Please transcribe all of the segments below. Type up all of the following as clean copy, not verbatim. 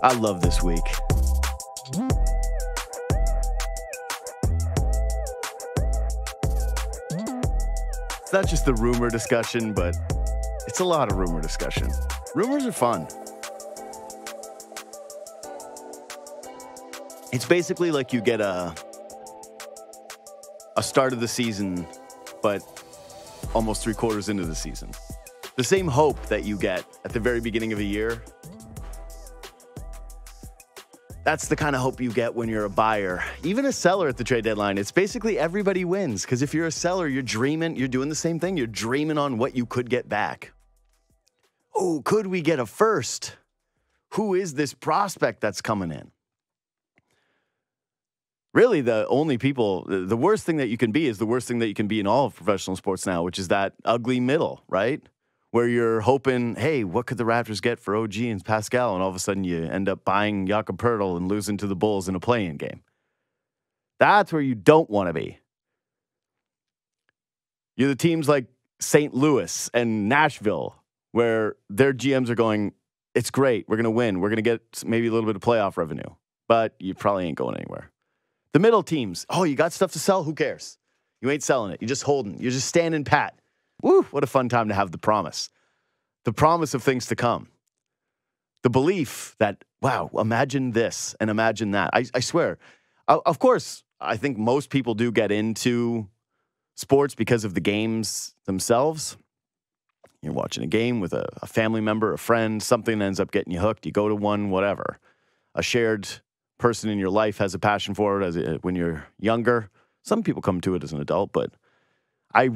I love this week. It's not just the rumor discussion, but it's a lot of rumor discussion. Rumors are fun. It's basically like you get a start of the season, but almost 3/4 into the season. The same hope that you get at the very beginning of a year. That's the kind of hope you get when you're a buyer. Even a seller at the trade deadline, it's basically everybody wins. Because if you're a seller, you're dreaming, you're doing the same thing. You're dreaming on what you could get back. Oh, could we get a first? Who is this prospect that's coming in? Really, the worst thing that you can be is the worst thing that you can be in all of professional sports now, which is that ugly middle, right? Where you're hoping, hey, what could the Raptors get for OG and Pascal? And all of a sudden you end up buying Jakob Poeltl and losing to the Bulls in a play-in game. That's where you don't want to be. You're the teams like St. Louis and Nashville, where their GMs are going, it's great, we're going to win, we're going to get maybe a little bit of playoff revenue, but you probably ain't going anywhere. The middle teams, oh, you got stuff to sell? Who cares? You ain't selling it. You're just holding. You're just standing pat. Woo, what a fun time to have the promise. The promise of things to come. The belief that, wow, imagine this and imagine that. I swear. Of course, I think most people do get into sports because of the games themselves. You're watching a game with a family member, a friend, something ends up getting you hooked. You go to one, whatever. A shared person in your life has a passion for it when you're younger. Some people come to it as an adult, but I'll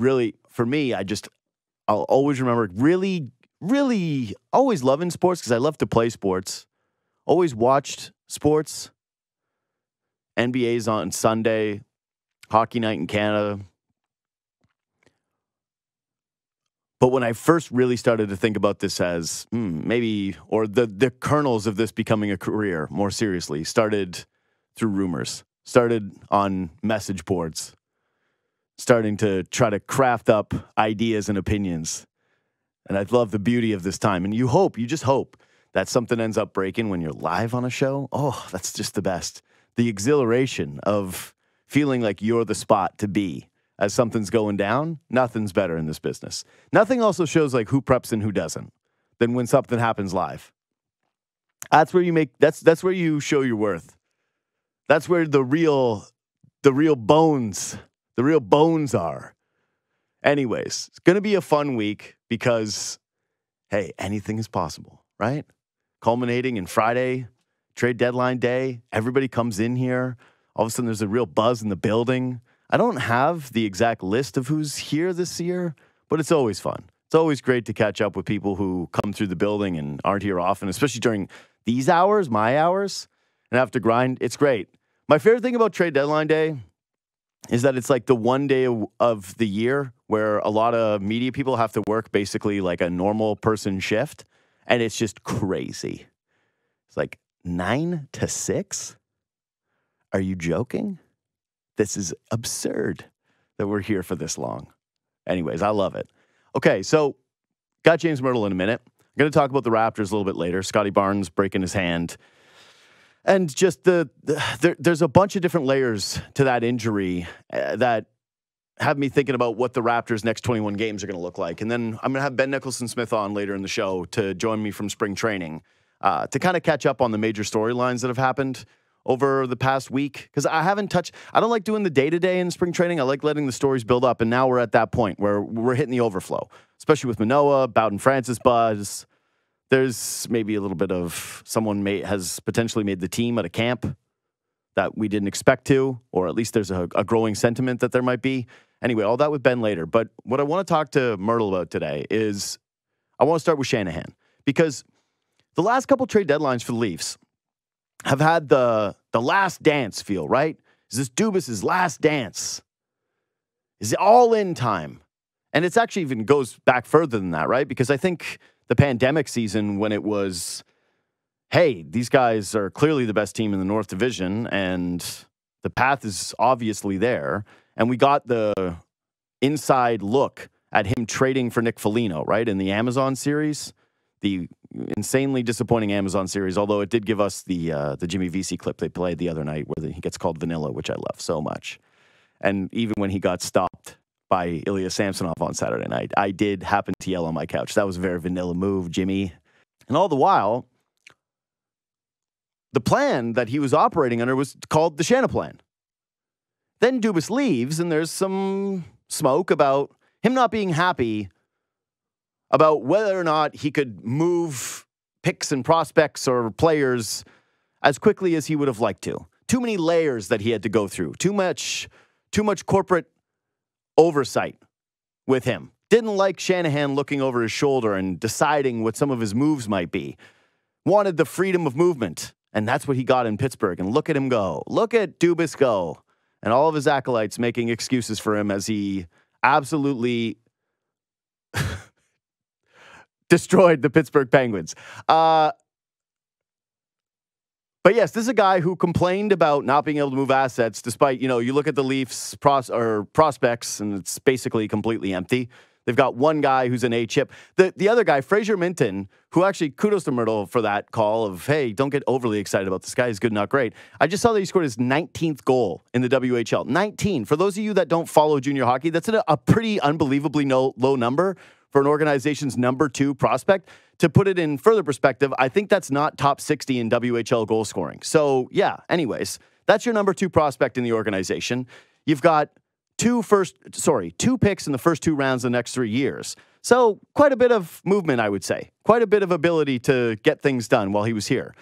always remember really, really always loving sports because I love to play sports. Always watched sports. NBA's on Sunday, hockey night in Canada. But when I first really started to think about this as maybe, or the kernels of this becoming a career more seriously, started through rumors, started on message boards, starting to try to craft up ideas and opinions. And I love the beauty of this time. And you just hope that something ends up breaking when you're live on a show. Oh, that's just the best. The exhilaration of feeling like you're the spot to be. As something's going down, nothing's better in this business. Nothing also shows like who preps and who doesn't than when something happens live. That's where that's where you show your worth. That's where the real bones are. Anyways, it's going to be a fun week because, hey, anything is possible, right? Culminating in Friday, trade deadline day. Everybody comes in here. All of a sudden, there's a real buzz in the building. I don't have the exact list of who's here this year, but it's always fun. It's always great to catch up with people who come through the building and aren't here often, especially during these hours, my hours, and have to grind. It's great. My favorite thing about trade deadline day is that it's like the one day of the year where a lot of media people have to work basically like a normal person shift, and it's just crazy. It's like 9 to 6? Are you joking? This is absurd that we're here for this long. Anyways, I love it. Okay, so got James Mirtle in a minute. I'm going to talk about the Raptors a little bit later. Scotty Barnes breaking his hand. And just there's a bunch of different layers to that injury that have me thinking about what the Raptors' next 21 games are going to look like. And then I'm going to have Ben Nicholson-Smith on later in the show to join me from spring training to kind of catch up on the major storylines that have happened over the past week, because I don't like doing the day-to-day in spring training. I like letting the stories build up, and now we're at that point where we're hitting the overflow, especially with Manoah, Bowden Francis buzz. There's maybe a little bit of someone has potentially made the team at a camp that we didn't expect to, or at least there's a growing sentiment that there might be. Anyway, all that with Ben later. But what I want to talk to Mirtle about today is I want to start with Shanahan, because the last couple trade deadlines for the Leafs have had the last dance feel, right? Is this Dubas's last dance? Is it all in time? And it's actually even goes back further than that, right? Because I think the pandemic season, when it was, hey, these guys are clearly the best team in the North Division and the path is obviously there. And we got the inside look at him trading for Nick Foligno, right? In the Amazon series, the insanely disappointing Amazon series, although it did give us the Jimmy Vesey clip they played the other night where he gets called Vanilla, which I love so much. And even when he got stopped by Ilya Samsonov on Saturday night, I did happen to yell on my couch. That was a very vanilla move, Jimmy. And all the while, the plan that he was operating under was called the Shanahan plan. Then Dubas leaves, and there's some smoke about him not being happy about whether or not he could move picks and prospects or players as quickly as he would have liked to. Too many layers that he had to go through. Too much corporate oversight with him. Didn't like Shanahan looking over his shoulder and deciding what some of his moves might be. Wanted the freedom of movement, and that's what he got in Pittsburgh. And look at him go. Look at Dubas go. And all of his acolytes making excuses for him as he absolutely destroyed the Pittsburgh Penguins. But yes, this is a guy who complained about not being able to move assets despite, you look at the Leafs prospects and it's basically completely empty. They've got one guy who's an A-chip. The other guy, Fraser Minton, who actually kudos to Mirtle for that call of, hey, don't get overly excited about this guy. He's good, not great. I just saw that he scored his 19th goal in the WHL. 19. For those of you that don't follow junior hockey, that's a pretty unbelievably low number for an organization's number 2 prospect. To put it in further perspective, I think that's not top 60 in WHL goal scoring. So, yeah, anyways, that's your number 2 prospect in the organization. You've got two picks in the first 2 rounds the next 3 years. So quite a bit of movement, I would say. Quite a bit of ability to get things done while he was here.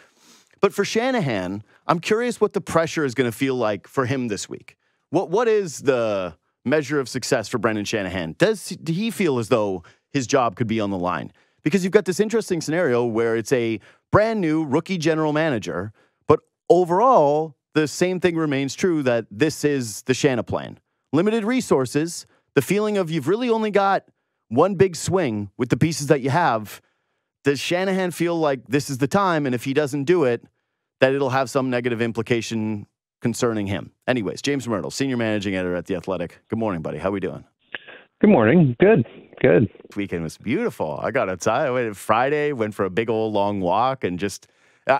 But for Shanahan, I'm curious what the pressure is going to feel like for him this week. What is the measure of success for Brendan Shanahan? Does he feel as though his job could be on the line? Because you've got this interesting scenario where it's a brand new rookie general manager, but overall, the same thing remains true that this is the Shanahan plan. Limited resources, the feeling of you've really only got one big swing with the pieces that you have. Does Shanahan feel like this is the time, and if he doesn't do it, that it'll have some negative implication concerning him? Anyways, James Mirtle, Senior Managing Editor at The Athletic. Good morning, buddy. How we doing? Good morning. Good. Weekend was beautiful. I got outside. I went Friday, went for a big old long walk, and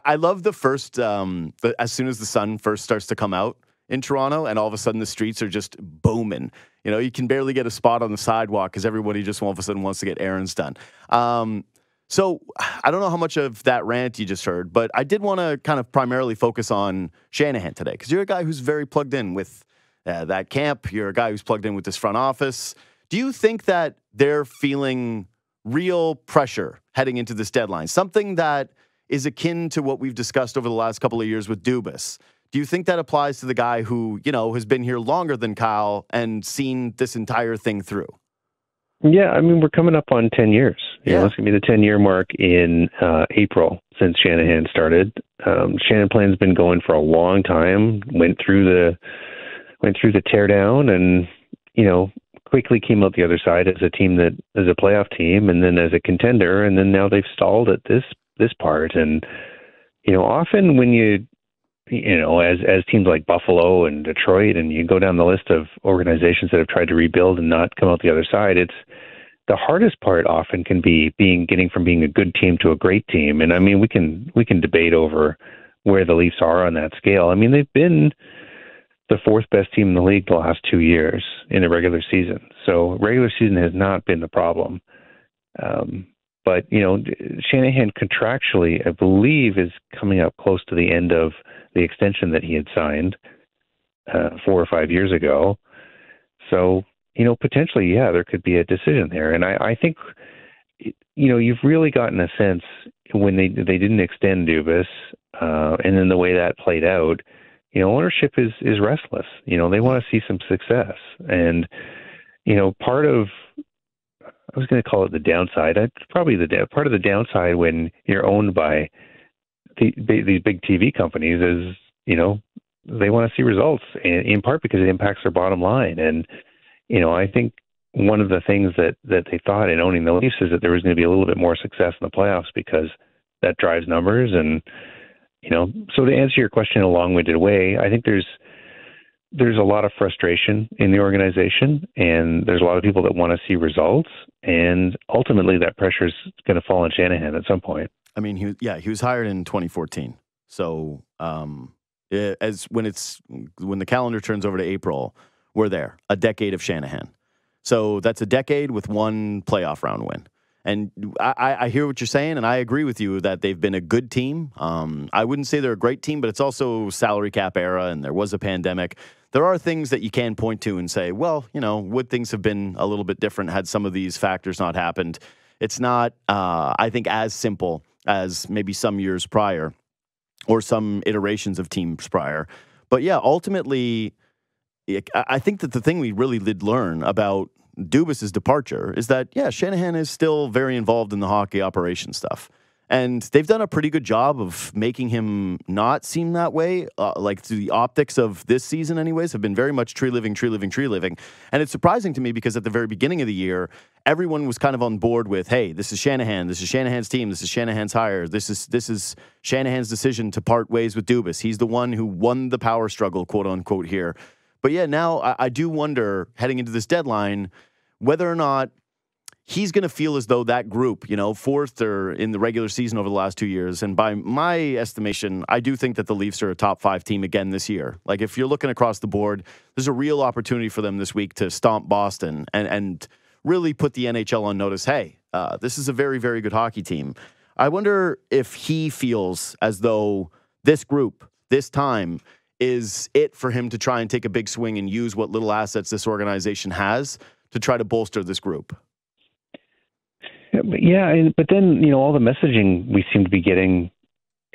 I love the first, as soon as the sun first starts to come out in Toronto, and all of a sudden the streets are just booming. You can barely get a spot on the sidewalk because everybody just all of a sudden wants to get errands done. So I don't know how much of that rant you just heard, but I did want to kind of primarily focus on Shanahan today because you're a guy who's very plugged in with that camp. You're a guy who's plugged in with this front office. Do you think that they're feeling real pressure heading into this deadline? Something that is akin to what we've discussed over the last couple of years with Dubas. Do you think that applies to the guy who, has been here longer than Kyle and seen this entire thing through? Yeah, I mean, we're coming up on 10 years. It's going to be the 10-year mark in April since Shanahan started. Shanahan plan's been going for a long time. Went through the teardown, and quickly came out the other side as a team that as a playoff team, and then as a contender, and then now they've stalled at this part. And often when as teams like Buffalo and Detroit, and you go down the list of organizations that have tried to rebuild and not come out the other side, it's the hardest part often can be getting from being a good team to a great team. And I mean, we can debate over where the Leafs are on that scale. I mean, they've been the 4th best team in the league the last 2 years in the regular season. So regular season has not been the problem. But, Shanahan contractually, I believe, is coming up close to the end of the extension that he had signed 4 or 5 years ago. So, potentially, there could be a decision there. And I think, you've really gotten a sense when they didn't extend Dubas, and then the way that played out, ownership is restless. They want to see some success. And, part of, I was going to call it the downside. Probably part of the downside when you're owned by these big TV companies is, they want to see results, in part because it impacts their bottom line. And, I think one of the things that they thought in owning the Leafs is that there was going to be a little bit more success in the playoffs because that drives numbers. And, so to answer your question in a long-winded way, I think there's there's a lot of frustration in the organization, and there's a lot of people that want to see results, and ultimately that pressure is going to fall on Shanahan at some point. I mean, he was hired in 2014. So when the calendar turns over to April, we're there, a decade of Shanahan. So that's a decade with one playoff round win. And I hear what you're saying, and I agree with you that they've been a good team. I wouldn't say they're a great team, but it's also salary cap era, and there was a pandemic. There are things that you can point to and say, well, would things have been a little bit different had some of these factors not happened? It's not, I think, as simple as maybe some years prior or some iterations of teams prior. But yeah, ultimately, I think that the thing we really did learn about Dubas's departure is that, yeah, Shanahan is still very involved in the hockey operation stuff. And they've done a pretty good job of making him not seem that way. Like the optics of this season anyways have been very much tree living. And it's surprising to me because at the very beginning of the year, everyone was kind of on board with, hey, this is Shanahan. This is Shanahan's team. This is Shanahan's hire. This is Shanahan's decision to part ways with Dubas. He's the one who won the power struggle, quote unquote, here. But yeah, now I do wonder, heading into this deadline, whether or not he's going to feel as though that group, fourth or in the regular season over the last 2 years. And by my estimation, I do think that the Leafs are a top 5 team again this year. Like if you're looking across the board, there's a real opportunity for them this week to stomp Boston and really put the NHL on notice. Hey, this is a very, very good hockey team. I wonder if he feels as though this group, this time, is it for him to try and take a big swing and use what little assets this organization has to try to bolster this group. Yeah, but then, all the messaging we seem to be getting,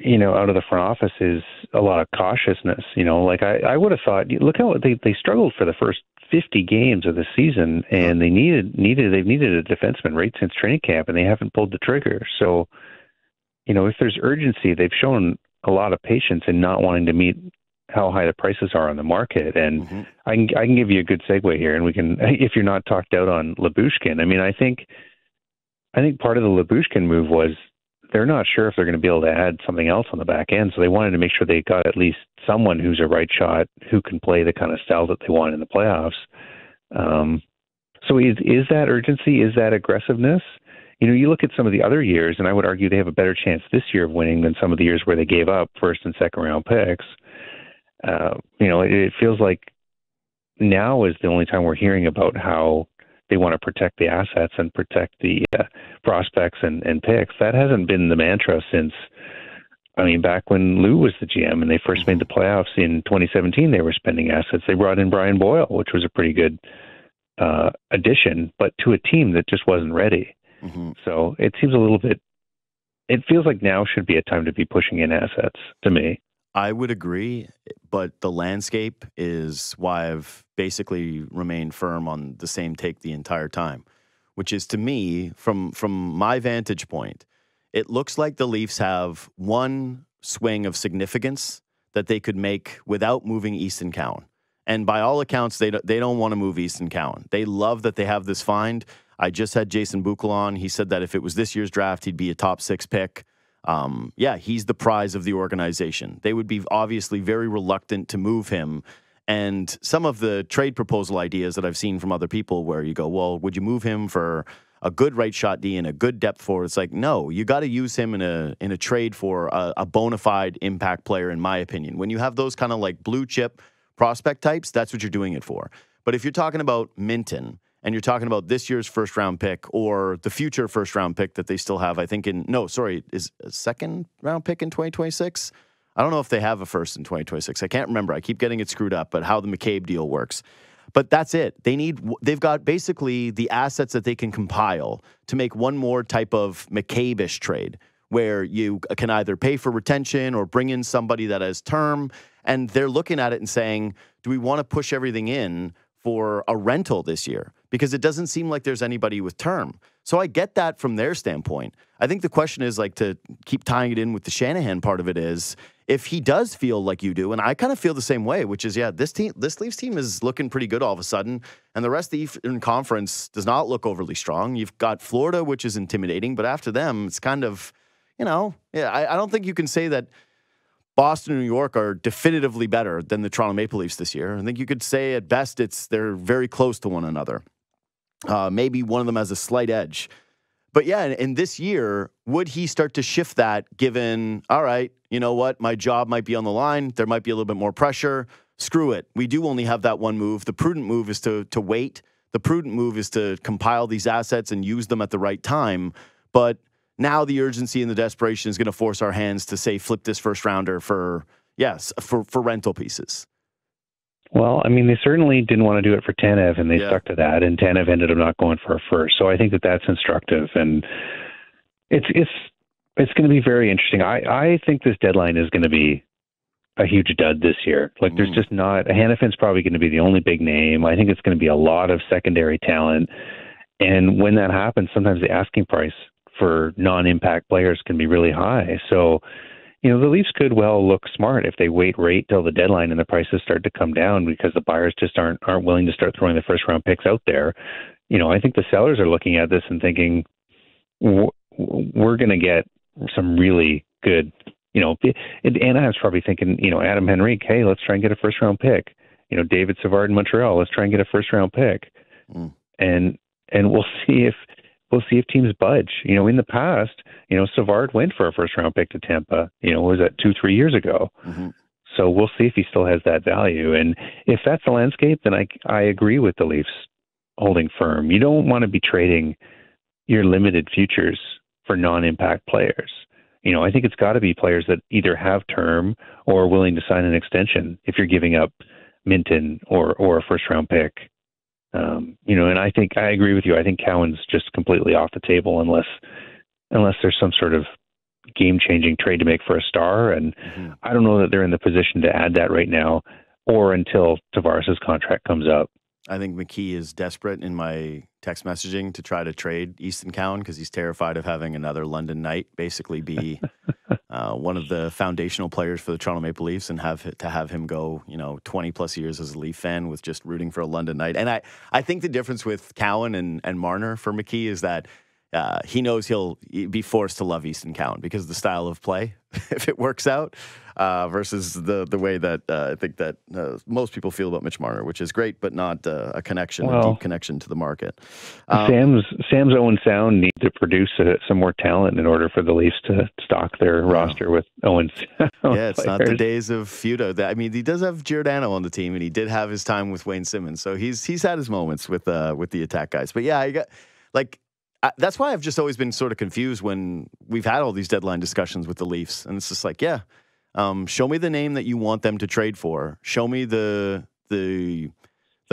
out of the front office is a lot of cautiousness. Like I would have thought, look how they struggled for the first 50 games of the season, and they've needed a defenseman right since training camp, and they haven't pulled the trigger. So, if there's urgency, they've shown a lot of patience in not wanting to meet how high the prices are on the market. And I can give you a good segue here, and we can, if you're not talked out on Lyubushkin. I mean, I think part of the Lyubushkin move was they're not sure if they're going to be able to add something else on the back end. So they wanted to make sure they got at least someone who's a right shot who can play the kind of style that they want in the playoffs. So is that urgency? Is that aggressiveness? You look at some of the other years, and I would argue they have a better chance this year of winning than some of the years where they gave up first and second round picks. It feels like now is the only time we're hearing about how they want to protect the assets and protect the prospects and picks. That hasn't been the mantra since, back when Lou was the GM and they first made the playoffs in 2017, they were spending assets. They brought in Brian Boyle, which was a pretty good addition, but to a team that just wasn't ready. So it seems it feels like now should be a time to be pushing in assets to me. I would agree, but the landscape is why I've basically remained firm on the same take the entire time, which is, to me, from my vantage point, it looks like the Leafs have one swing of significance that they could make without moving Easton Cowan. And by all accounts, they don't want to move Easton Cowan. They love that they have this find. I just had Jason Buchel on. He said that if it was this year's draft, he'd be a top 6 pick. He's the prize of the organization. They would be obviously very reluctant to move him. And some of the trade proposal ideas that I've seen from other people where you go, well, would you move him for a good right shot D and a good depth forward? It's like, no, you got to use him in a trade for a bona fide impact player, in my opinion. When you have those kind of like blue chip prospect types, that's what you're doing it for. But if you're talking about Minton, and you're talking about this year's first round pick or the future first round pick that they still have, I think is a second round pick in 2026. I don't know if they have a first in 2026. I can't remember. I keep getting it screwed up, but how the McCabe deal works. But that's it. They've got basically the assets that they can compile to make one more type of McCabe-ish trade where you can either pay for retention or bring in somebody that has term. And they're looking at it and saying, do we want to push everything in for a rental this year? Because it doesn't seem like there's anybody with term. So I get that from their standpoint. I think the question is, like, to keep tying it in with the Shanahan part of it is, if he does feel like you do, and I kind of feel the same way, which is, this Leafs team is looking pretty good all of a sudden, and the rest of the Eastern Conference does not look overly strong. You've got Florida, which is intimidating, but after them, it's kind of, I don't think you can say that Boston and New York are definitively better than the Toronto Maple Leafs this year. I think you could say at best they're very close to one another. Maybe one of them has a slight edge. But yeah, in this year, would he start to shift that given, all right, you know what, my job might be on the line. There might be a little bit more pressure. Screw it. We do only have that one move. The prudent move is to wait. The prudent move is to compile these assets and use them at the right time. But now the urgency and the desperation is going to force our hands to say, flip this first rounder for rental pieces. Well, I mean, they certainly didn't want to do it for Tanev, and they stuck to that, and Tanev ended up not going for a first. So I think that's instructive, and it's going to be very interesting. I think this deadline is going to be a huge dud this year. Like, there's just not... Hannafin's probably going to be the only big name. I think it's going to be a lot of secondary talent, and when that happens, sometimes the asking price for non-impact players can be really high. So, you know, the Leafs could well look smart if they wait right till the deadline and the prices start to come down because the buyers just aren't willing to start throwing the first round picks out there. You know, I think the sellers are looking at this and thinking, we're going to get some really good, you know, Anaheim's probably thinking, you know, Adam Henrique, hey, let's try and get a first round pick. You know, David Savard in Montreal, let's try and get a first round pick. And we'll see if teams budge. You know, in the past, you know, Savard went for a first round pick to Tampa, you know, was that 2-3 years ago? So we'll see if he still has that value. And if that's the landscape, then I agree with the Leafs holding firm. You don't want to be trading your limited futures for non-impact players. You know, I think it's got to be players that either have term or are willing to sign an extension if you're giving up Minton or a first round pick. You know, and I think I agree with you. I think Cowan's just completely off the table unless there's some sort of game-changing trade to make for a star. And I don't know that they're in the position to add that right now or until Tavares' contract comes up. I think McKee is desperate in my text messaging to try to trade Easton Cowan because he's terrified of having another London night basically be one of the foundational players for the Toronto Maple Leafs and have him go, you know, 20 plus years as a Leaf fan with just rooting for a London night. And I think the difference with Cowan and Marner for McKee is that he knows he'll be forced to love Easton Cowan because of the style of play, if it works out, versus the way that I think that most people feel about Mitch Marner, which is great, but not a deep connection to the market. Sam's Owen Sound need to produce some more talent in order for the Leafs to stock their roster with Owen Sound. Yeah, it's not the days of Feudo. I mean, he does have Giordano on the team, and he did have his time with Wayne Simmons, so he's had his moments with the attack guys. But yeah, I got that's why I've just always been sort of confused when we've had all these deadline discussions with the Leafs. And it's just like, show me the name that you want them to trade for. Show me the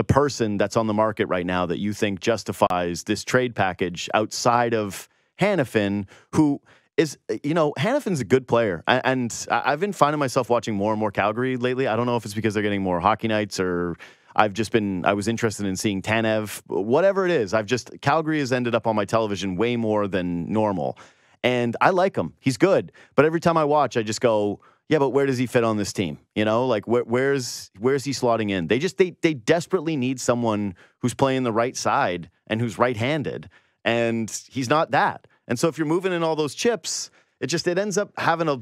person that's on the market right now that you think justifies this trade package outside of Hannafin, who is, you know, Hannafin's a good player. And I've been finding myself watching more and more Calgary lately. I don't know if it's because they're getting more hockey nights or I was interested in seeing Tanev, whatever it is. Calgary has ended up on my television way more than normal. And I like him. He's good. But every time I watch, I just go, yeah, but where does he fit on this team? You know, like where's he slotting in? They desperately need someone who's playing the right side and who's right-handed. And he's not that. And so if you're moving in all those chips, it ends up with a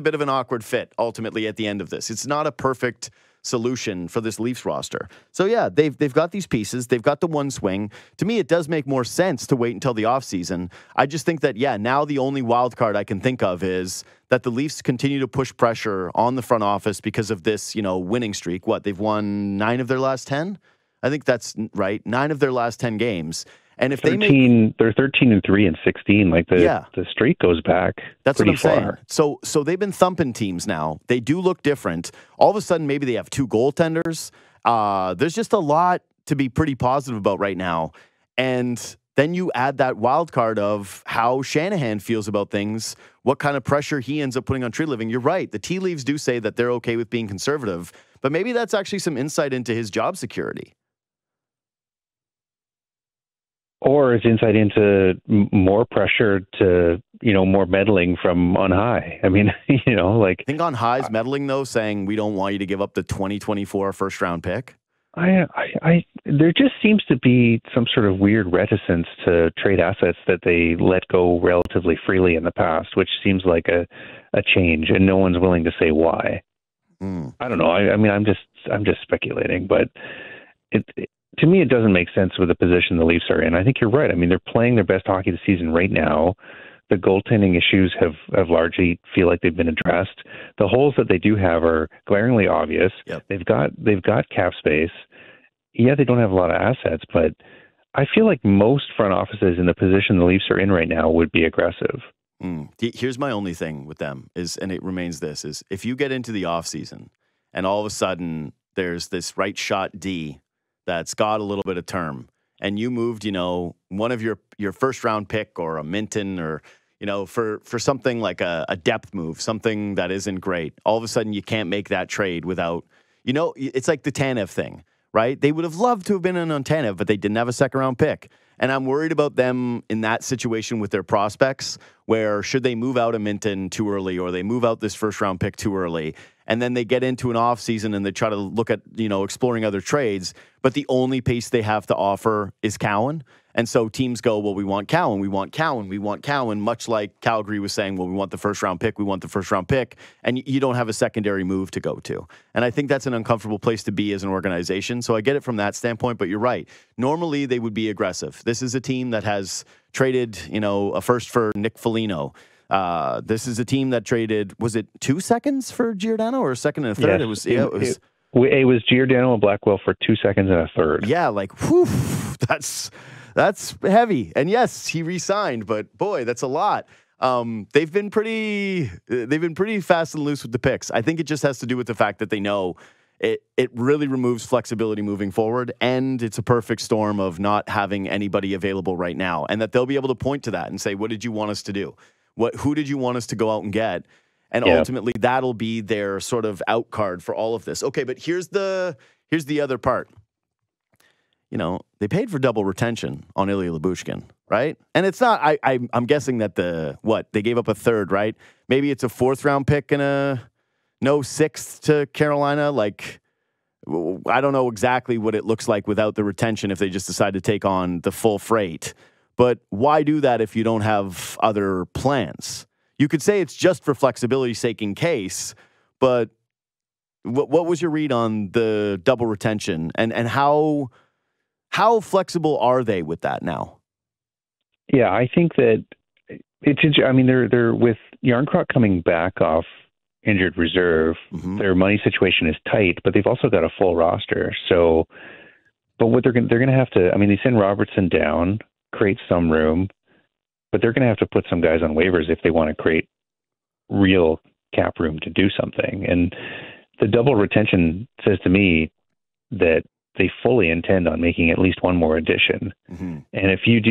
bit of an awkward fit ultimately at the end of this. It's not a perfect solution for this Leafs roster. So yeah, they've got these pieces. They've got the one swing. To me, it does make more sense to wait until the offseason. I just think that, now the only wild card I can think of is that the Leafs continue to push pressure on the front office because of this, winning streak. They've won 9 of their last 10? I think that's right. 9 of their last 10 games. And if they're 13-3 and 16, the streak goes back. That's what I'm far. saying. So they've been thumping teams now. They do look different. All of a sudden, maybe they have 2 goaltenders. There's just a lot to be pretty positive about right now. And then you add that wild card of how Shanahan feels about things, what kind of pressure he ends up putting on Tree Living. You're right. The tea leaves do say that they're okay with being conservative, but maybe that's actually some insight into his job security. Or it's insight into more pressure to, more meddling from on high. I mean, I think on high's meddling, though, saying we don't want you to give up the 2024 first round pick. There just seems to be some sort of weird reticence to trade assets that they let go relatively freely in the past, which seems like a change, and no one's willing to say why. I don't know. I mean, I'm just speculating, but to me, it doesn't make sense with the position the Leafs are in. I think you're right. I mean, they're playing their best hockey of the season right now. The goaltending issues have largely feel like they've been addressed. The holes that they do have are glaringly obvious. Yep. They've got cap space. Yeah, they don't have a lot of assets, but I feel like most front offices in the position the Leafs are in right now would be aggressive. Here's my only thing with them and it remains this, is if you get into the offseason and all of a sudden there's this right shot D that's got a little bit of term, and you moved, one of your first round pick or a Minton or, for something like a depth move, something that isn't great, all of a sudden you can't make that trade without, it's like the Tanev thing, right? They would have loved to have been in on Tanev, but they didn't have a second round pick. And I'm worried about them in that situation with their prospects, where should they move out a Minton too early, or they move out this first round pick too early, and then they get into an off season and they try to look at, exploring other trades, but the only piece they have to offer is Cowan. And so teams go, well, we want Cowan, we want Cowan, we want Cowan, much like Calgary was saying, well, we want the first round pick, we want the first round pick, and you don't have a secondary move to go to. And I think that's an uncomfortable place to be as an organization. So I get it from that standpoint, but you're right. Normally they would be aggressive. This is a team that has traded, a first for Nick Foligno. This is a team that traded, was it 2 seconds for Giordano or a second and a third? Yes, it was Giordano and Blackwell for 2 seconds and a third. Yeah, whew, that's heavy. And yes, he re-signed, but boy, that's a lot. They've been pretty fast and loose with the picks. I think it just has to do with the fact that they know it really removes flexibility moving forward, and it's a perfect storm of not having anybody available right now, and that they'll be able to point to that and say, what did you want us to do? Who did you want us to go out and get? And ultimately that'll be their sort of out card for all of this. Okay, but here's the other part. They paid for double retention on Ilya Lyubushkin, right? And it's not, I'm guessing that they gave up a third, right? Maybe it's a fourth round pick and a sixth to Carolina. I don't know exactly what it looks like without the retention if they just decide to take on the full freight. But why do that if you don't have other plans? You could say it's just for flexibility's sake in case, but what was your read on the double retention and how flexible are they with that now? Yeah, I think that they're with Yarncroc coming back off injured reserve. Mm-hmm. Their money situation is tight, but they've also got a full roster. So, but what they're going to have to, they send Robertson down, create some room, but they're going to have to put some guys on waivers if they want to create real cap room to do something. And the double retention says to me that they fully intend on making at least one more addition. Mm-hmm. And if you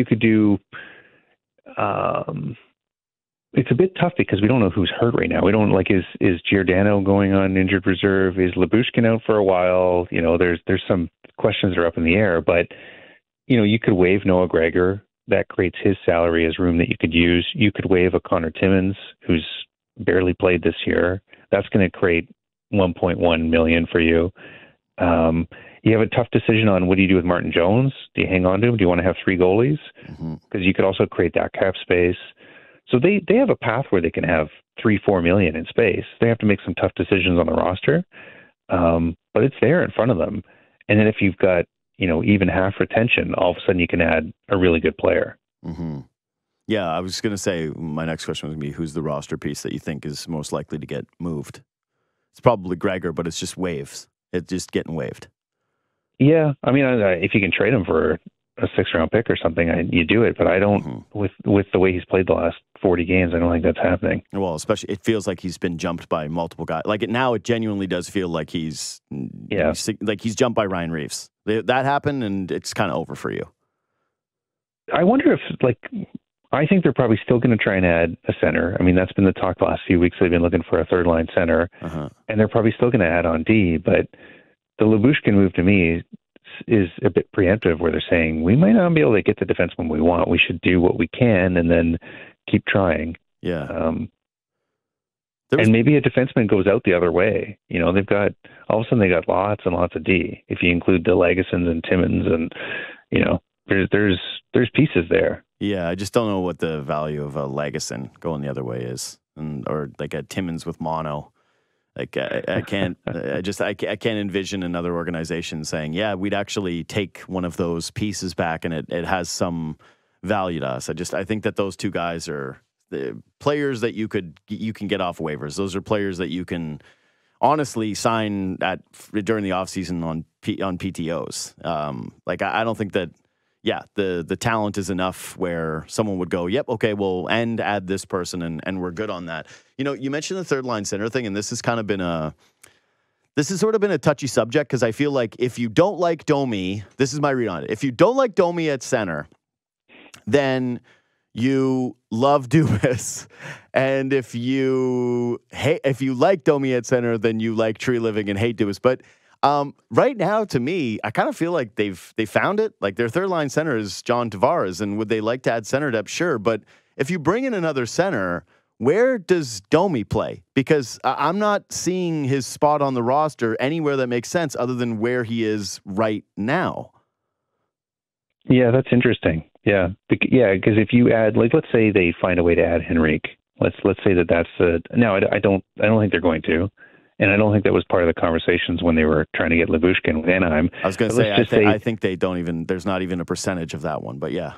could do, it's a bit tough because we don't know who's hurt right now. We don't is Giordano going on injured reserve? Is Lyubushkin out for a while? There's some questions that are up in the air, but you could waive Noah Gregor. That creates his salary as room that you could use. You could waive a Connor Timmins who's barely played this year. That's going to create $1.1 million for you. You have a tough decision on what do you do with Martin Jones? Do you hang on to him? Do you want to have three goalies? Because you could also create that cap space. So they have a path where they can have $3-4 million in space. They have to make some tough decisions on the roster, but it's there in front of them. And then if you've got even half retention, all of a sudden you can add a really good player. Mm-hmm. Yeah, I was going to say my next question was going to be who's the roster piece that you think is most likely to get moved? It's probably Gregor, but it's just waves. It's just getting waived. Yeah, if you can trade him for a 6th-round pick or something, you do it. But I don't, with the way he's played the last 40 games, I don't think that's happening. Well, especially it feels like he's been jumped by multiple guys. Now it genuinely does feel like he's jumped by Ryan Reeves. That happened, and it's kind of over for you. I wonder if I think they're probably still going to try and add a center. That's been the talk the last few weeks. They've been looking for a third-line center, and they're probably still going to add on D. But the Lyubushkin move to me is a bit preemptive, where they're saying we might not be able to get the defenseman we want. We should do what we can and then keep trying. Yeah. And maybe a defenseman goes out the other way. They've got, all of a sudden they got lots and lots of D. If you include the Legusons and Timmins and, there's pieces there. Yeah, I just don't know what the value of a Leguson going the other way is, or like a Timmins with mono. Like I can't, I can't envision another organization saying, yeah, we'd actually take one of those pieces back, and it has some value to us. I think that those two guys are the players that you can get off waivers. Those are players that you can honestly sign during the offseason on PTOs. I don't think that. Yeah, the talent is enough where someone would go, yep, okay, we'll add this person, and we're good on that. You mentioned the third line center thing, and this has sort of been a touchy subject, because I feel like if you don't like Domi, this is my read on it. If you don't like Domi at center, then you love Dubas, and if you like Domi at center, then you like Tree Living and hate Dubas. But right now, to me, I kind of feel like they found it. Like, their third line center is John Tavares, and would they like to add center depth? Sure, but if you bring in another center, where does Domi play? Because I'm not seeing his spot on the roster anywhere that makes sense other than where he is right now. Yeah, that's interesting. Yeah, because if you add, like, let's say they find a way to add Henrique. Let's say that's no, I don't think they're going to. And I don't think that was part of the conversations when they were trying to get Lavushkin with Anaheim. I was going to say, I think they don't even, there's not even a percentage of that one, but yeah.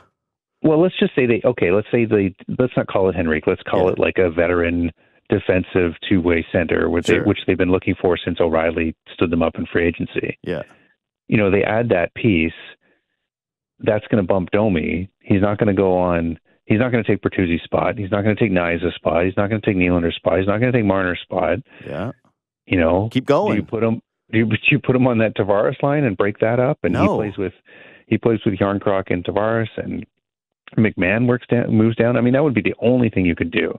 Well, let's just say let's not call it Henrique. Let's call it like a veteran defensive two-way center, which they've been looking for since O'Reilly stood them up in free agency. Yeah. They add that piece. That's going to bump Domi. He's not going to take Bertuzzi's spot. He's not going to take Nyes' spot. He's not going to take Nylander's spot. He's not going to take Marner's spot. Yeah. Keep going. Do you put him on that Tavares line and break that up? And no. he plays with Yarncroc and Tavares, and McMahon moves down. I mean, that would be the only thing you could do,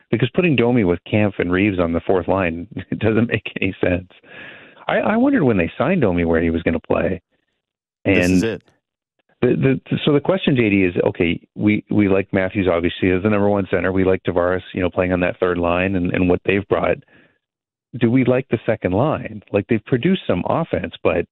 because putting Domi with Kampf and Reeves on the fourth line, it doesn't make any sense. I wondered when they signed Domi where he was going to play. And this is it. So the question, JD, is, okay, we like Matthews obviously as the number one center. We like Tavares, playing on that third line and what they've brought. Do we like the second line? Like, they've produced some offense, but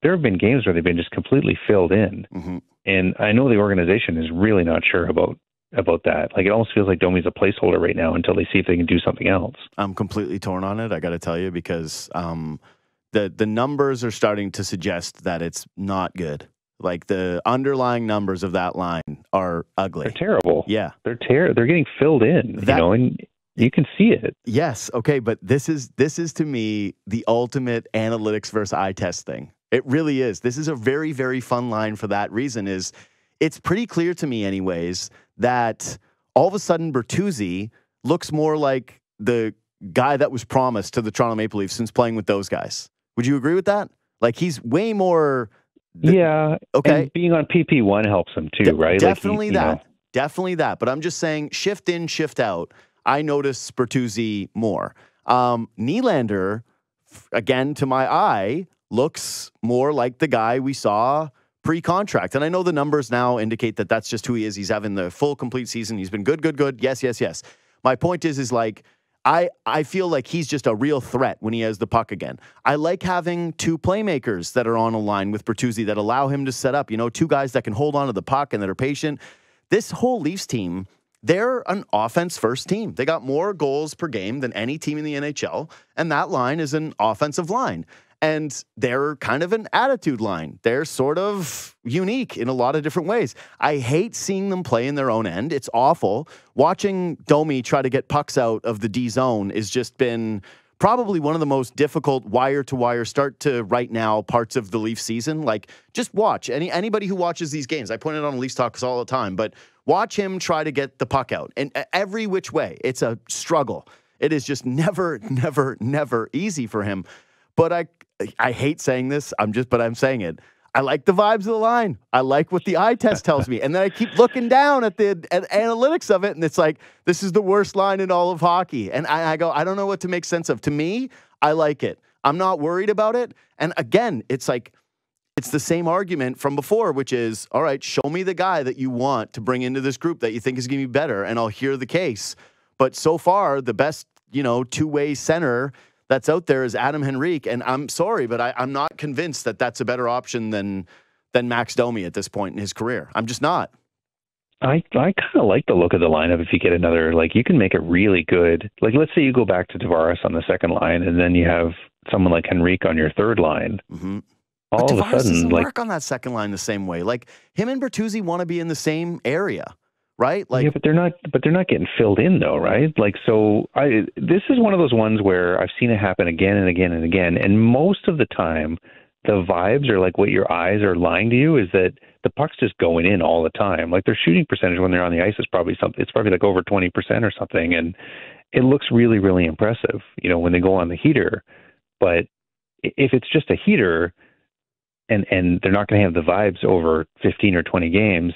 there have been games where they've been just completely filled in. Mm-hmm. And I know the organization is really not sure about that. Like, it almost feels like Domi's a placeholder right now until they see if they can do something else. I'm completely torn on it, I got to tell you, because the numbers are starting to suggest that it's not good. Like, the underlying numbers of that line are ugly. They're terrible. Yeah. They're getting filled in, and you can see it. Yes. Okay. But this is to me the ultimate analytics versus eye test thing. It really is. This is a very, very fun line for that reason. It's pretty clear to me anyways that all of a sudden Bertuzzi looks more like the guy that was promised to the Toronto Maple Leafs since playing with those guys. Would you agree with that? Like, he's way more. Yeah. Okay. And being on PP1 helps him too, right? Definitely Definitely that. But I'm just saying, shift in, shift out. I notice Bertuzzi more. Nylander, again, to my eye, looks more like the guy we saw pre-contract. And I know the numbers now indicate that that's just who he is. He's having the full, complete season. He's been good. Yes. My point is like, I feel like he's just a real threat when he has the puck again. I like having two playmakers that are on a line with Bertuzzi that allow him to set up, two guys that can hold on to the puck and that are patient. This whole Leafs team, they're an offense-first team. They got more goals per game than any team in the NHL, and that line is an offensive line. And they're kind of an attitude line. They're sort of unique in a lot of different ways. I hate seeing them play in their own end. It's awful. Watching Domi try to get pucks out of the D zone has just been probably one of the most difficult wire-to-wire start to right now parts of the Leaf season. Like, just watch. Anybody who watches these games, I point it on Leafs Talks all the time, but watch him try to get the puck out. And every which way, it's a struggle. It is just never easy for him. But I hate saying this, but I'm saying it. I like the vibes of the line. I like what the eye test tells me. And then I keep looking down at the analytics of it, and it's like, this is the worst line in all of hockey. And I go, I don't know what to make sense of. To me, I like it. I'm not worried about it. And again, it's like, it's the same argument from before, which is, all right, show me the guy that you want to bring into this group that you think is going to be better, and I'll hear the case. But so far, the best two-way center that's out there is Adam Henrique. And I'm sorry, but I'm not convinced that that's a better option than Max Domi at this point in his career. I'm just not. I kind of like the look of the lineup if you get another, you can make it really good. Let's say you go back to Tavares on the second line, and then you have someone like Henrique on your third line. Mm-hmm. All of a sudden, doesn't work on that second line the same way. Him and Bertuzzi want to be in the same area, right? Yeah, but they're not getting filled in though, right? This is one of those ones where I've seen it happen again and again and again, and most of the time, the vibes are what your eyes are lying to you is that the puck's just going in all the time. Their shooting percentage when they're on the ice is probably over 20% or something, and it looks really, really impressive, when they go on the heater. But if it's just a heater, and they're not going to have the vibes over 15 or 20 games,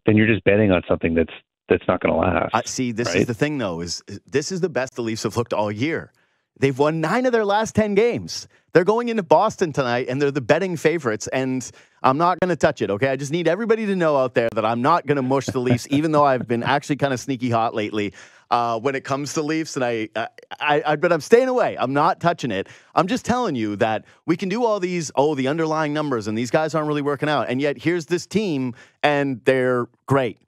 then you're just betting on something that's not going to last. See, this is the thing, though, is this is the best the Leafs have looked all year. They've won 9 of their last 10 games. They're going into Boston tonight, and they're the betting favorites, and I'm not going to touch it, okay? I just need everybody to know out there that I'm not going to mush the Leafs, even though I've been actually kind of sneaky hot lately when it comes to Leafs, and but I'm staying away. I'm not touching it. I'm just telling you that we can do all these, the underlying numbers, and these guys aren't really working out, and yet here's this team, and they're great.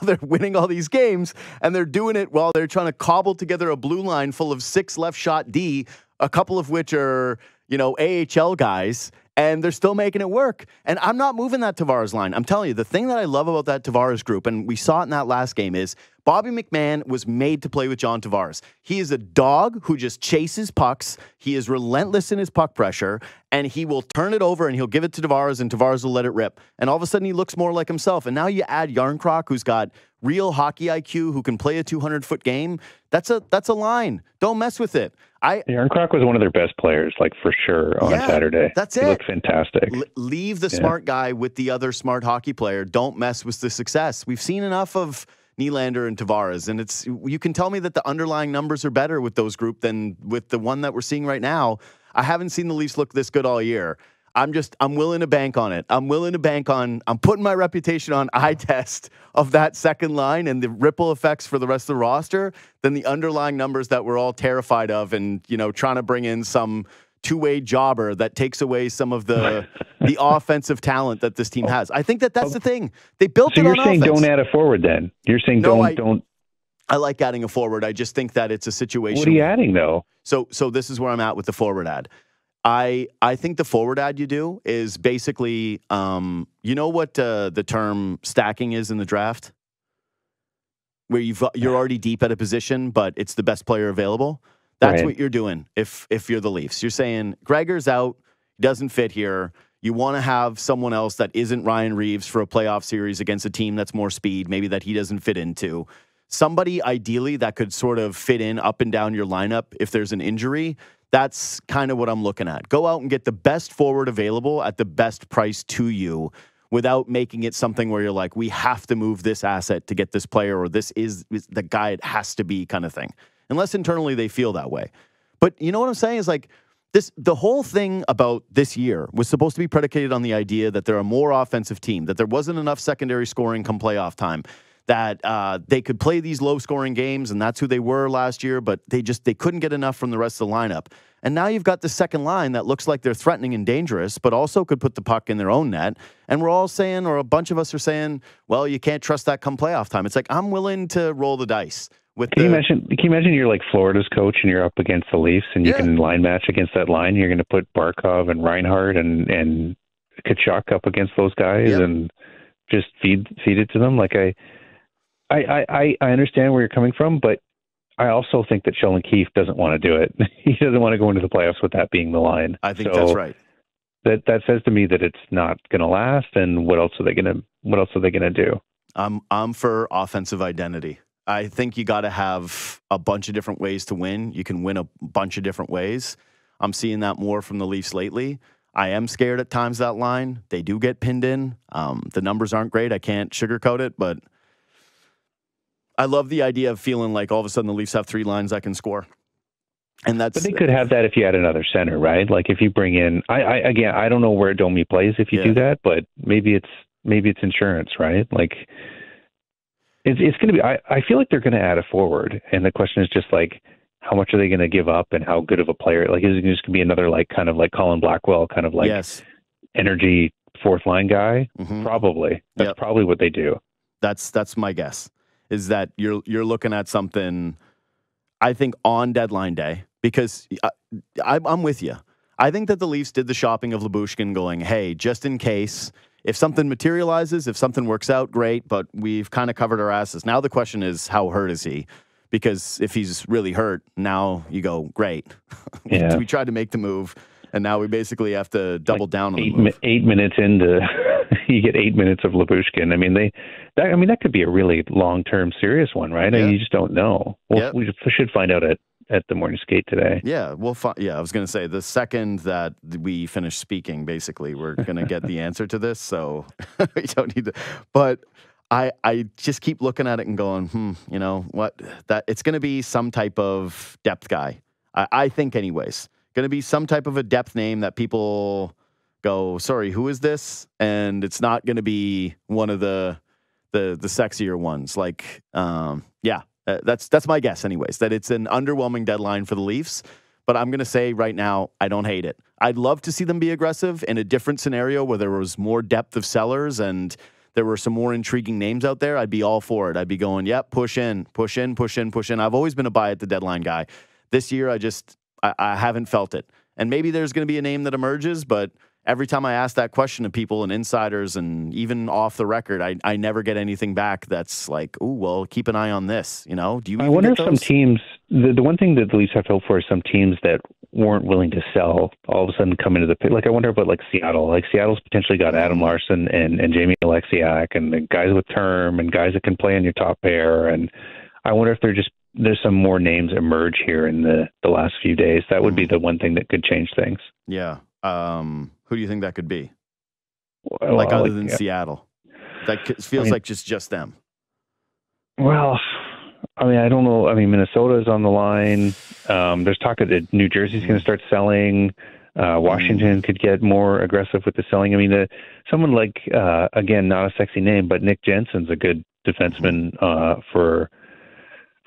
They're winning all these games, and they're doing it while they're trying to cobble together a blue line full of 6 left shot D, a couple of which are, AHL guys, and they're still making it work. And I'm not moving that Tavares line. I'm telling you, the thing that I love about that Tavares group, and we saw it in that last game, is Bobby McMahon was made to play with John Tavares. He is a dog who just chases pucks. He is relentless in his puck pressure, and he will turn it over and he'll give it to Tavares, and Tavares will let it rip. And all of a sudden, he looks more like himself. And now you add Yarncroc, who's got real hockey IQ, who can play a 200-foot game. That's a line. Don't mess with it. Yarncroc was one of their best players, for sure, on Saturday. That's it. He looked fantastic. Leave the smart guy with the other smart hockey player. Don't mess with the success. We've seen enough of Nylander and Tavares, and you can tell me that the underlying numbers are better with those group than with the one that we're seeing right now. I haven't seen the Leafs look this good all year. I'm willing to bank on it. I'm putting my reputation on eye test of that second line and the ripple effects for the rest of the roster than the underlying numbers that we're all terrified of and, trying to bring in some two-way jobber that takes away some of the offensive talent that this team has. I think that's the thing. They built it on offense. So you're saying don't add a forward then? You're saying don't... I like adding a forward. I just think that it's a situation... What are you adding, though? So this is where I'm at with the forward ad. I think the forward ad you do is basically, you know what the term stacking is in the draft? Where you're already deep at a position, but it's the best player available. That's what you're doing if you're the Leafs. You're saying, Gregor's out, doesn't fit here. You want to have someone else that isn't Ryan Reeves for a playoff series against a team that's more speed, maybe that he doesn't fit into. Somebody, ideally, that could sort of fit in up and down your lineup if there's an injury. That's kind of what I'm looking at. Go out and get the best forward available at the best price to you without making it something where you're like, we have to move this asset to get this player, or this is the guy it has to be kind of thing. Unless internally they feel that way. But you know what I'm saying is the whole thing about this year was supposed to be predicated on the idea that they're a more offensive team, that there wasn't enough secondary scoring come playoff time, that they could play these low-scoring games, and that's who they were last year, but they couldn't get enough from the rest of the lineup. And now you've got the second line that looks like they're threatening and dangerous, but also could put the puck in their own net. And we're all saying, or a bunch of us are saying, well, you can't trust that come playoff time. It's I'm willing to roll the dice. Can you imagine you're like Florida's coach and you're up against the Leafs and you can line match against that line? You're going to put Barkov and Reinhart and Kachuk up against those guys and just feed it to them. I understand where you're coming from, but I also think that Sheldon Keefe doesn't want to do it. He doesn't want to go into the playoffs with that being the line. I think that's right. That says to me that it's not going to last. And what else are they going to do? I'm for offensive identity. I think you got to have a bunch of different ways to win. You can win a bunch of different ways. I'm seeing that more from the Leafs lately. I am scared at times that line. They do get pinned in. The numbers aren't great. I can't sugarcoat it, but I love the idea of feeling like all of a sudden the Leafs have 3 lines that can score. And but they could have that if you had another center, right? Like if you bring in, I don't know where Domi plays if you do that, but maybe it's insurance, right? Like it's going to be. I feel like they're going to add a forward, and the question is just like, how much are they going to give up, and how good of a player? Like, is it just going to be another kind of like Colin Blackwell, kind of like yes, energy fourth line guy? mm-hmm. Probably. That's probably what they do. That's my guess. Is that you're looking at something? I think on deadline day, because I'm with you. I think that the Leafs did the shopping of Lyubushkin, going, hey, just in case. If something materializes, if something works out, great, but we've kind of covered our asses. Now the question is, how hurt is he? Because if he's really hurt, now you go, great. We tried to make the move, and now we basically have to double down on the move. 8 minutes into, you get 8 minutes of Lyubushkin. I mean, that could be a really long-term serious one, right? Yeah. You just don't know. Well, we should find out at the morning skate today. Yeah, I was going to say, the second that we finish speaking, basically, we're going to get the answer to this, so we don't need to. But I just keep looking at it and going, you know, that it's going to be some type of depth guy. I think anyways. Going to be some type of a depth name that people go, sorry, who is this? And it's not going to be one of the sexier ones. Like, that's my guess anyways, that it's an underwhelming deadline for the Leafs. But I'm going to say right now, I don't hate it. I'd love to see them be aggressive in a different scenario where there was more depth of sellers and there were some more intriguing names out there. I'd be all for it. I'd be going, yep, push in. I've always been a buy at the deadline guy. This year, I haven't felt it. And maybe there's going to be a name that emerges, but every time I ask that question to people and insiders and even off the record, I never get anything back that's like, oh, well, keep an eye on this. You know, do you? I wonder if some teams, the one thing that the Leafs have to hope for is some teams that weren't willing to sell all of a sudden come into the pit. Like, I wonder about like Seattle. Like, Seattle's potentially got Adam Larson and Jamie Alexiak and the guys with term and guys that can play in your top pair. And I wonder if there's some more names emerge here in the last few days. That would be the one thing that could change things. Yeah. Who do you think that could be? Other than Seattle? That feels like just them. Well, I mean, I don't know. I mean, Minnesota is on the line. There's talk that New Jersey's going to start selling. Washington could get more aggressive with the selling. I mean, someone like, again, not a sexy name, but Nick Jensen's a good defenseman for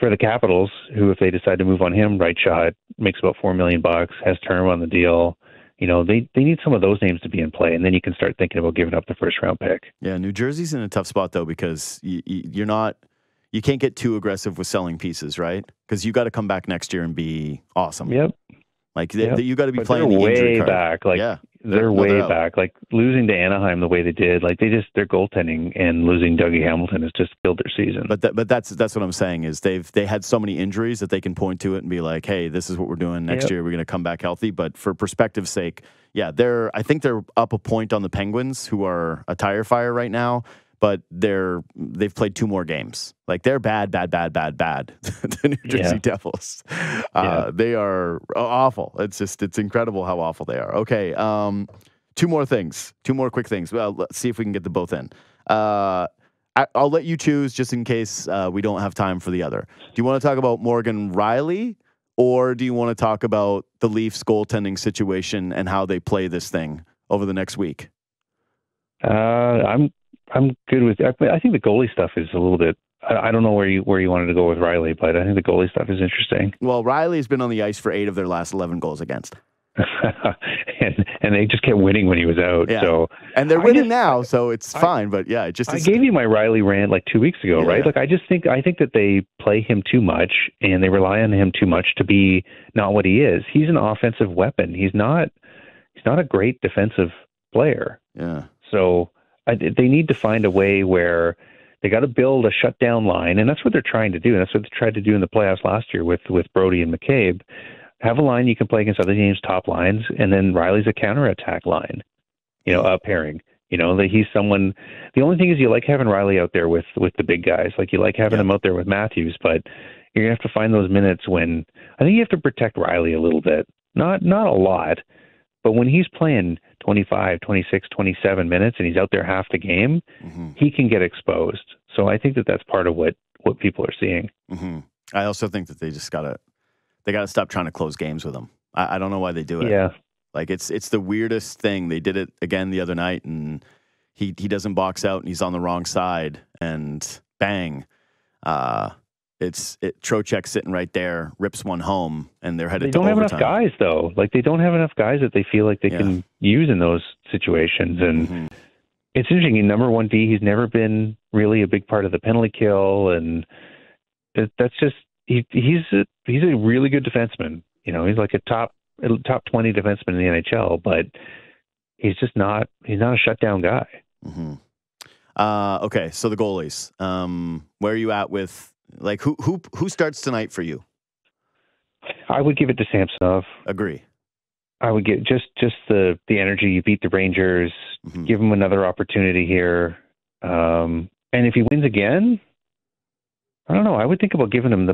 the Capitals, who, if they decide to move on him, right shot, makes about $4 million, has term on the deal. You know, they need some of those names to be in play, and then you can start thinking about giving up the first round pick. Yeah, New Jersey's in a tough spot though, because you can't get too aggressive with selling pieces, right? Because you got to come back next year and be awesome. Yep. Like you got to be playing the injury card. Back. Like, they're way back. Like, losing to Anaheim the way they did, like their goaltending and losing Dougie Hamilton has just killed their season. But that's what I'm saying is they had so many injuries that they can point to it and be like, hey, this is what we're doing next year. We're going to come back healthy. But for perspective's sake, I think they're up a point on the Penguins, who are a tire fire right now. But they've played 2 more games. Like, they're bad. The New Jersey Devils. They are awful. It's incredible how awful they are. Okay, 2 more things. 2 more quick things. Well, let's see if we can get them both in. I'll let you choose just in case we don't have time for the other. Do you want to talk about Morgan Rielly, or do you want to talk about the Leafs goaltending situation and how they play this thing over the next week? I'm good with. I think the goalie stuff is a little bit. I don't know where you wanted to go with Rielly, but I think the goalie stuff is interesting. Well, Rielly's been on the ice for 8 of their last 11 goals against, and they just kept winning when he was out. Yeah. So, and they're winning now, so it's fine. But yeah, it just. I gave you my Rielly rant like 2 weeks ago, right? Like, I think that they play him too much and they rely on him too much to be not what he is. He's an offensive weapon. He's not a great defensive player. Yeah. So. They need to find a way where they got to build a shutdown line, and that's what they're trying to do. And that's what they tried to do in the playoffs last year with Brody and McCabe. Have a line you can play against other teams' top lines, and then Rielly's a counterattack line, a pairing. That he's someone. The only thing is, you like having Rielly out there with the big guys. Like, you like having him out there with Matthews, but you're gonna have to find those minutes when I think you have to protect Rielly a little bit. Not a lot, but when he's playing 25, 26, 27 minutes and he's out there half the game, he can get exposed. So I think that's part of what people are seeing. Mm-hmm. I also think that they just gotta stop trying to close games with him. I don't know why they do it. Yeah. Like, it's the weirdest thing. They did it again the other night, and he doesn't box out and he's on the wrong side, and bang. Trocheck's sitting right there, rips one home, and they're headed They to don't have overtime. enough guys, though. Like, they don't have enough guys that they feel like they can use in those situations. And it's interesting. In number 1D, he's never been really a big part of the penalty kill, and that's just he's a really good defenseman. You know, he's like a top 20 defenseman in the NHL, but he's not a shutdown guy. Mm-hmm. Okay, so the goalies. Where are you at with, like, who starts tonight for you? I would give it to Samsonov. Agree. I would get just the energy. You beat the Rangers. Give him another opportunity here. And if he wins again, I don't know. I would think about giving him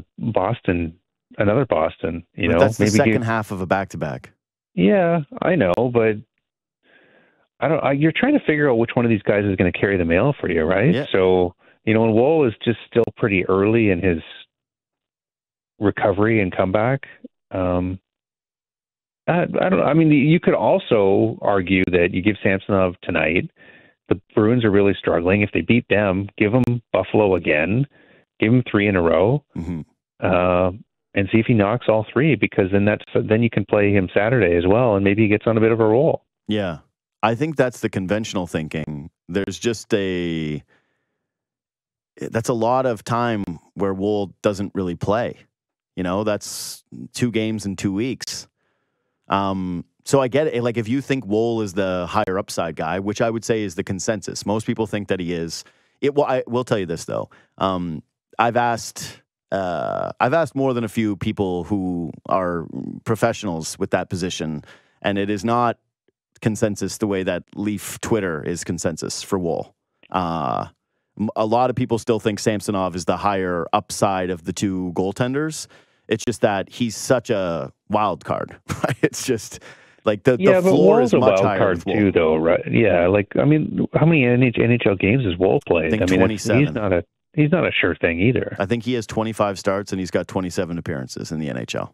another Boston. You know, that's the maybe second half of a back-to-back. Yeah, I know, but you're trying to figure out which one of these guys is going to carry the mail for you, right? Yeah. So, you know, and Woll is just still pretty early in his recovery and comeback. I don't know. I mean, you could also argue that you give Samsonov tonight. The Bruins are really struggling. If they beat them, give them Buffalo again. Give him 3 in a row, and see if he knocks all 3. Because then you can play him Saturday as well, and maybe he gets on a bit of a roll. Yeah, I think that's the conventional thinking. There's just that's a lot of time where Woll doesn't really play. You know, that's 2 games in 2 weeks. So I get it. Like, if you think Woll is the higher upside guy, which I would say is the consensus, most people think that he is. I will tell you this though. I've asked more than a few people who are professionals with that position, and it is not consensus the way that Leaf Twitter is consensus for Woll. A lot of people still think Samsonov is the higher upside of the 2 goaltenders. It's just that he's such a wild card, right? It's just like the floor is much higher. Card too, though, right? Yeah, like, I mean, how many NHL games has Woll played? I think 27. He's not a sure thing either. I think he has 25 starts and he's got 27 appearances in the NHL.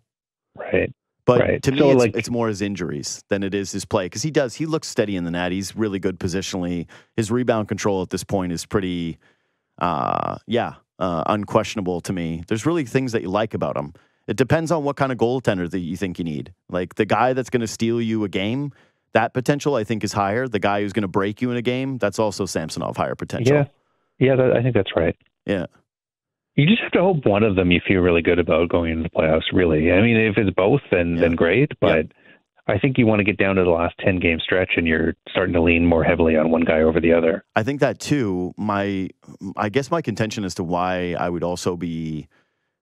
Right. But to me, it's more his injuries than it is his play, because he looks steady in the net. He's really good positionally. His rebound control at this point is pretty, unquestionable to me. There's really things that you like about him. It depends on what kind of goaltender that you think you need. Like, the guy that's going to steal you a game, that potential I think is higher. The guy who's going to break you in a game, that's also Samsonov higher potential. Yeah, I think that's right. Yeah. You just have to hope one of them you feel really good about going into the playoffs, really. I mean, if it's both, then great. But I think you want to get down to the last 10-game stretch, and you're starting to lean more heavily on one guy over the other. I think that, too. I guess my contention as to why I would also be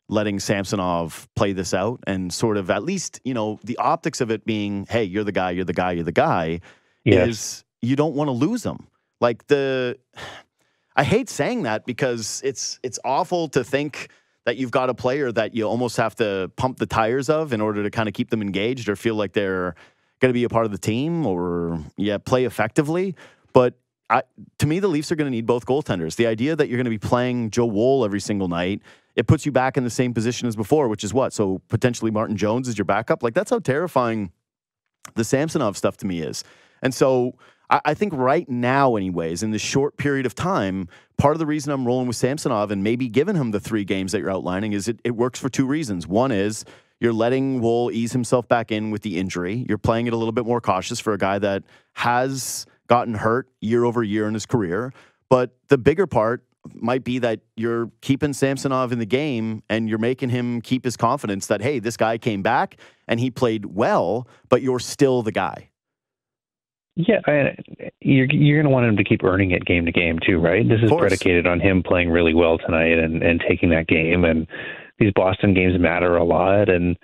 letting Samsonov play this out, and sort of, at least, you know, the optics of it being, hey, you're the guy, is you don't want to lose him. Like, I hate saying that, because it's awful to think that you've got a player that you almost have to pump the tires of in order to kind of keep them engaged or feel like they're going to be a part of the team or play effectively. But to me, the Leafs are going to need both goaltenders. The idea that you're going to be playing Joe Woll every single night, it puts you back in the same position as before, which is what? So potentially Martin Jones is your backup? Like, that's how terrifying the Samsonov stuff to me is. And so I think right now, anyways, in this short period of time, part of the reason I'm rolling with Samsonov and maybe giving him the 3 games that you're outlining is it works for 2 reasons. One is you're letting Woll ease himself back in with the injury. You're playing it a little bit more cautious for a guy that has gotten hurt year over year in his career. But the bigger part might be that you're keeping Samsonov in the game and you're making him keep his confidence that, hey, this guy came back and he played well, but you're still the guy. Yeah, you're going to want him to keep earning it game to game too, right? This is predicated on him playing really well tonight and taking that game. And these Boston games matter a lot. And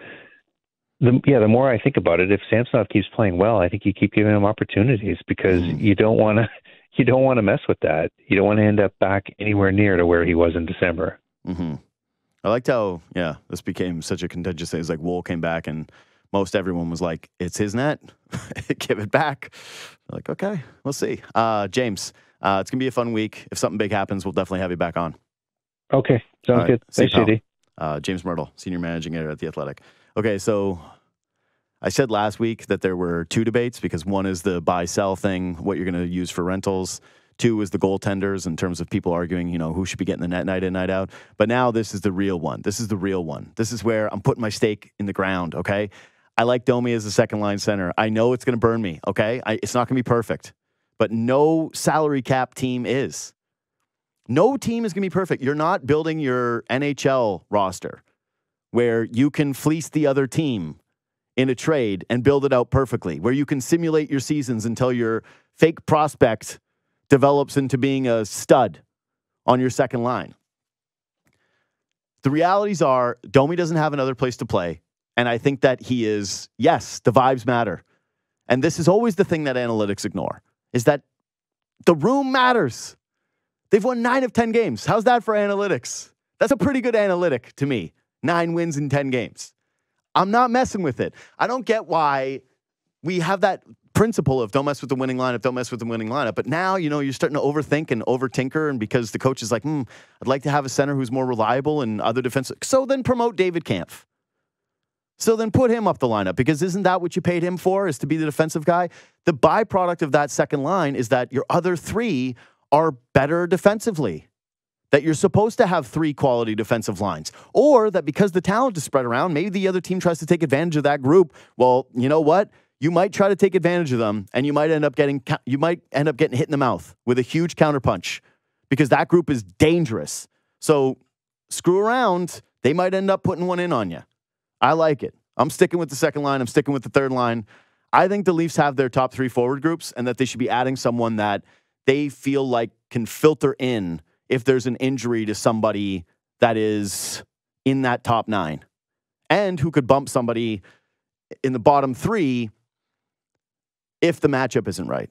the more I think about it, if Samsonov keeps playing well, I think you keep giving him opportunities, because you don't want to mess with that. You don't want to end up back anywhere near to where he was in December. Mm-hmm. I liked how this became such a contentious thing. It's like Woll came back and most everyone was like, it's his net. Give it back. Like, okay, we'll see. James, it's going to be a fun week. If something big happens, we'll definitely have you back on. Okay, sounds good. Thanks, JD. James Mirtle, Senior Managing Editor at The Athletic. Okay, so I said last week that there were 2 debates, because one is the buy-sell thing, what you're going to use for rentals. 2 is the goaltenders in terms of people arguing, who should be getting the net night in, night out. But now this is the real one. This is the real one. This is where I'm putting my stake in the ground, okay? I like Domi as a second-line center. I know it's going to burn me, okay? It's not going to be perfect. But no salary cap team is. No team is going to be perfect. You're not building your NHL roster where you can fleece the other team in a trade and build it out perfectly, where you can simulate your seasons until your fake prospect develops into being a stud on your second line. The realities are Domi doesn't have another place to play. And I think that he is, yes, the vibes matter. And this is always the thing that analytics ignore, is that the room matters. They've won 9 of 10 games. How's that for analytics? That's a pretty good analytic to me. 9 wins in 10 games. I'm not messing with it. I don't get why we have that principle of don't mess with the winning lineup, don't mess with the winning lineup. But now, you're starting to overthink and overtinker. And because the coach is like, I'd like to have a center who's more reliable and other defensive. So then promote David Kampf. So then put him up the lineup, because isn't that what you paid him for, is to be the defensive guy? The byproduct of that second line is that your other 3 are better defensively, that you're supposed to have 3 quality defensive lines, or that because the talent is spread around, maybe the other team tries to take advantage of that group. Well, you know what? You might try to take advantage of them, and you might end up getting hit in the mouth with a huge counterpunch, because that group is dangerous. So screw around. They might end up putting one in on you. I like it. I'm sticking with the second line. I'm sticking with the third line. I think the Leafs have their top 3 forward groups, and that they should be adding someone that they feel like can filter in if there's an injury to somebody that is in that top 9, and who could bump somebody in the bottom 3 if the matchup isn't right.